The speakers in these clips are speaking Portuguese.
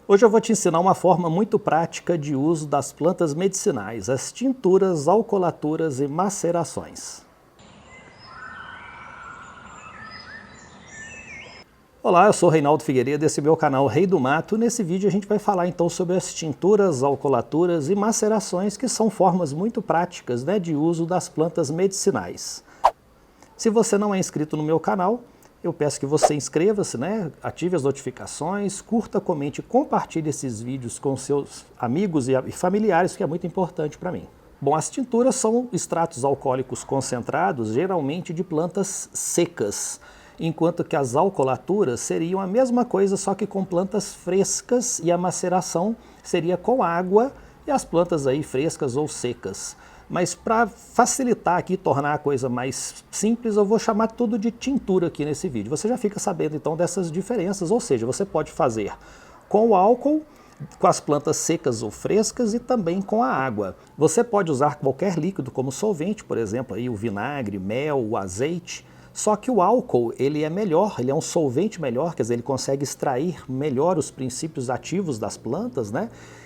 Hoje eu vou te ensinar uma forma muito prática de uso das plantas medicinais, as tinturas, alcoolaturas e macerações. Olá, eu sou Reinaldo Figueiredo, esse é meu canal Rei do Mato. Nesse vídeo a gente vai falar então sobre as tinturas, alcoolaturas e macerações, que são formas muito práticas, de uso das plantas medicinais. Se você não é inscrito no meu canal, eu peço que você inscreva-se, ative as notificações, curta, comente e compartilhe esses vídeos com seus amigos e familiares, que é muito importante para mim. Bom, as tinturas são extratos alcoólicos concentrados, geralmente de plantas secas, enquanto que as alcoolaturas seriam a mesma coisa, só que com plantas frescas, e a maceração seria com água e as plantas aí frescas ou secas. Mas para facilitar aqui, tornar a coisa mais simples, eu vou chamar tudo de tintura aqui nesse vídeo. Você já fica sabendo então dessas diferenças, ou seja, você pode fazer com o álcool, com as plantas secas ou frescas e também com a água. Você pode usar qualquer líquido como solvente, por exemplo, aí o vinagre, mel, o azeite. Só que o álcool, ele é melhor, ele é um solvente melhor, quer dizer, ele consegue extrair melhor os princípios ativos das plantas,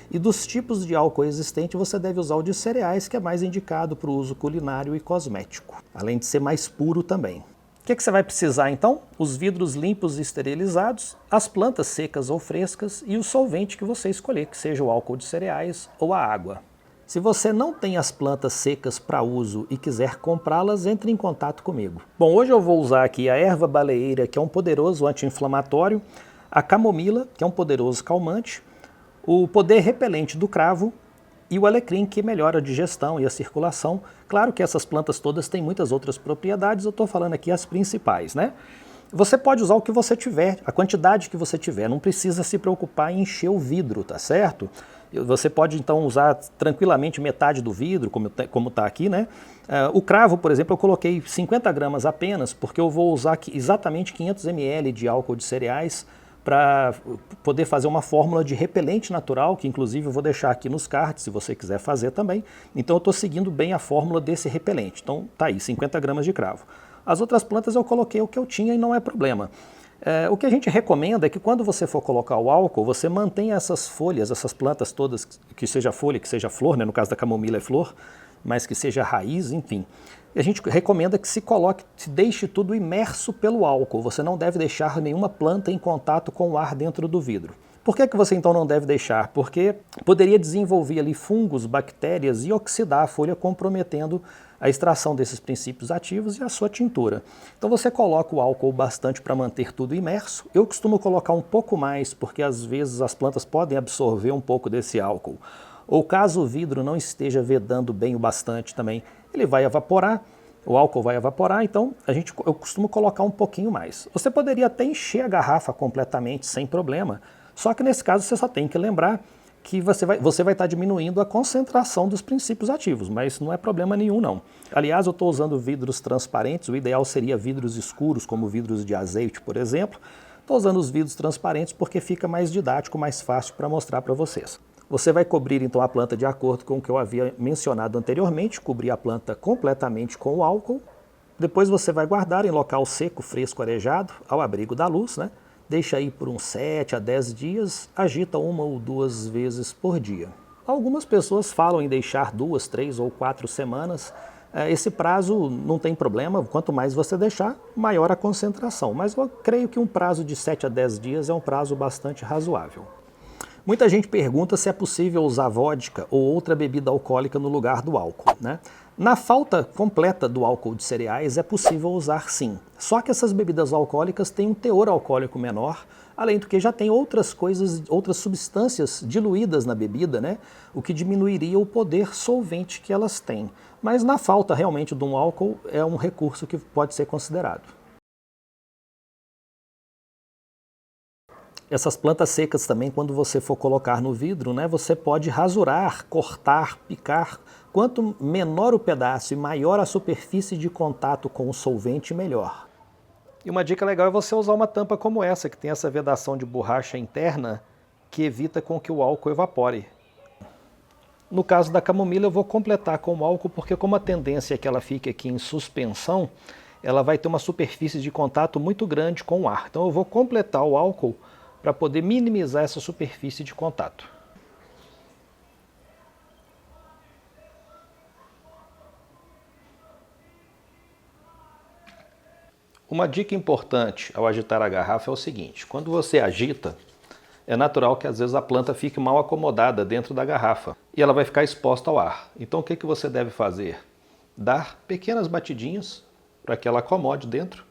E dos tipos de álcool existente, você deve usar o de cereais, que é mais indicado para o uso culinário e cosmético, além de ser mais puro também. O que você vai precisar então? Os vidros limpos e esterilizados, as plantas secas ou frescas e o solvente que você escolher, que seja o álcool de cereais ou a água. Se você não tem as plantas secas para uso e quiser comprá-las, entre em contato comigo. Bom, hoje eu vou usar aqui a erva baleeira, que é um poderoso anti-inflamatório, a camomila, que é um poderoso calmante, o poder repelente do cravo e o alecrim, que melhora a digestão e a circulação. Claro que essas plantas todas têm muitas outras propriedades, eu estou falando aqui as principais, Você pode usar o que você tiver, a quantidade que você tiver, não precisa se preocupar em encher o vidro, tá certo? Você pode então usar tranquilamente metade do vidro, como está aqui, O cravo, por exemplo, eu coloquei 50 gramas apenas, porque eu vou usar exatamente 500 ml de álcool de cereais para poder fazer uma fórmula de repelente natural, que inclusive eu vou deixar aqui nos cards, se você quiser fazer também. Então eu estou seguindo bem a fórmula desse repelente. Então tá aí, 50 gramas de cravo. As outras plantas eu coloquei o que eu tinha e não é problema. O que a gente recomenda é que quando você for colocar o álcool, você mantenha essas folhas, essas plantas todas, que seja folha, que seja flor, no caso da camomila é flor, mas que seja raiz, enfim. E a gente recomenda que se deixe tudo imerso pelo álcool. Você não deve deixar nenhuma planta em contato com o ar dentro do vidro. Por que você então não deve deixar? Porque poderia desenvolver ali fungos, bactérias e oxidar a folha, comprometendo a extração desses princípios ativos e a sua tintura. Então você coloca o álcool bastante para manter tudo imerso. Eu costumo colocar um pouco mais, porque às vezes as plantas podem absorver um pouco desse álcool. Ou caso o vidro não esteja vedando bem o bastante também, ele vai evaporar, o álcool vai evaporar, então eu costumo colocar um pouquinho mais. Você poderia até encher a garrafa completamente sem problema, só que nesse caso você só tem que lembrar que você vai estar diminuindo a concentração dos princípios ativos, mas não é problema nenhum não. Aliás, eu estou usando vidros transparentes, o ideal seria vidros escuros, como vidros de azeite, por exemplo. Estou usando os vidros transparentes porque fica mais didático, mais fácil para mostrar para vocês. Você vai cobrir então a planta de acordo com o que eu havia mencionado anteriormente, cobrir a planta completamente com o álcool. Depois você vai guardar em local seco, fresco, arejado, ao abrigo da luz, Deixa aí por uns 7 a 10 dias, agita 1 ou 2 vezes por dia. Algumas pessoas falam em deixar 2, 3 ou 4 semanas. Esse prazo não tem problema, quanto mais você deixar, maior a concentração. Mas eu creio que um prazo de 7 a 10 dias é um prazo bastante razoável. Muita gente pergunta se é possível usar vodka ou outra bebida alcoólica no lugar do álcool, Na falta completa do álcool de cereais é possível usar sim, só que essas bebidas alcoólicas têm um teor alcoólico menor, além do que já tem outras substâncias diluídas na bebida, O que diminuiria o poder solvente que elas têm. Mas na falta realmente de um álcool é um recurso que pode ser considerado. Essas plantas secas também, quando você for colocar no vidro, você pode rasurar, cortar, picar. Quanto menor o pedaço e maior a superfície de contato com o solvente, melhor. E uma dica legal é você usar uma tampa como essa, que tem essa vedação de borracha interna, que evita com que o álcool evapore. No caso da camomila, eu vou completar com o álcool, porque como a tendência é que ela fique aqui em suspensão, ela vai ter uma superfície de contato muito grande com o ar. Então eu vou completar o álcool para poder minimizar essa superfície de contato. Uma dica importante ao agitar a garrafa é o seguinte: quando você agita, é natural que às vezes a planta fique mal acomodada dentro da garrafa e ela vai ficar exposta ao ar. Então o que você deve fazer? Dar pequenas batidinhas para que ela acomode dentro,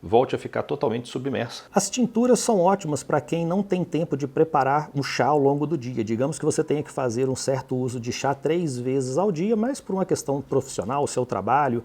volte a ficar totalmente submersa. As tinturas são ótimas para quem não tem tempo de preparar um chá ao longo do dia. Digamos que você tenha que fazer um certo uso de chá 3 vezes ao dia, mas por uma questão profissional, o seu trabalho,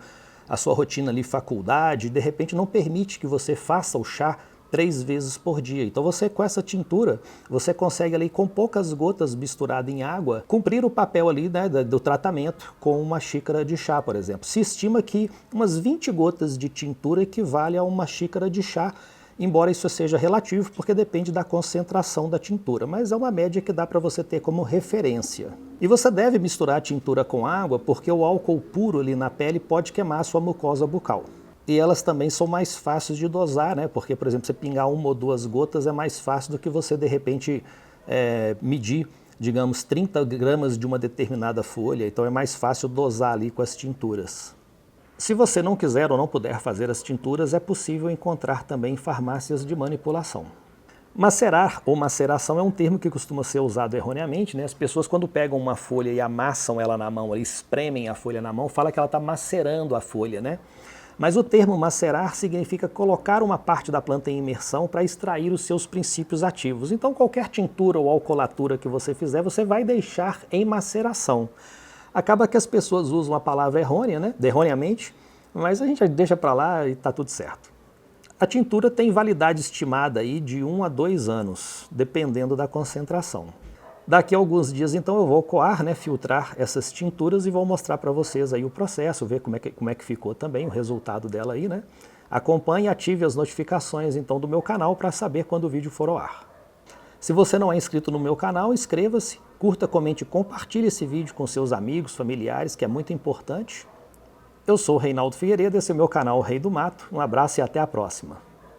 a sua rotina ali, faculdade, de repente não permite que você faça o chá 3 vezes por dia. Então você, com essa tintura, você consegue ali com poucas gotas misturada em água, cumprir o papel ali, né, do tratamento com uma xícara de chá, por exemplo. Se estima que umas 20 gotas de tintura equivale a uma xícara de chá, embora isso seja relativo, porque depende da concentração da tintura, mas é uma média que dá para você ter como referência. E você deve misturar a tintura com água, porque o álcool puro ali na pele pode queimar a sua mucosa bucal. E elas também são mais fáceis de dosar, né? Porque, por exemplo, você pingar 1 ou 2 gotas é mais fácil do que você, de repente, medir, digamos, 30 gramas de uma determinada folha. Então é mais fácil dosar ali com as tinturas. Se você não quiser ou não puder fazer as tinturas, é possível encontrar também em farmácias de manipulação. Macerar ou maceração é um termo que costuma ser usado erroneamente, né? As pessoas, quando pegam uma folha e amassam ela na mão, espremem a folha na mão, falam que ela está macerando a folha, né? Mas o termo macerar significa colocar uma parte da planta em imersão para extrair os seus princípios ativos. Então qualquer tintura ou alcoolatura que você fizer, você vai deixar em maceração. Acaba que as pessoas usam a palavra errônea, né? Erroneamente, mas a gente deixa para lá e está tudo certo. A tintura tem validade estimada aí de 1 a 2 anos, dependendo da concentração. Daqui a alguns dias, então, eu vou coar, né, filtrar essas tinturas e vou mostrar para vocês aí o processo, ver como é que ficou também o resultado dela aí, né? Acompanhe e ative as notificações, então, do meu canal para saber quando o vídeo for ao ar. Se você não é inscrito no meu canal, inscreva-se, curta, comente e compartilhe esse vídeo com seus amigos, familiares, que é muito importante. Eu sou o Reinaldo Figueiredo, esse é o meu canal Rei do Mato. Um abraço e até a próxima.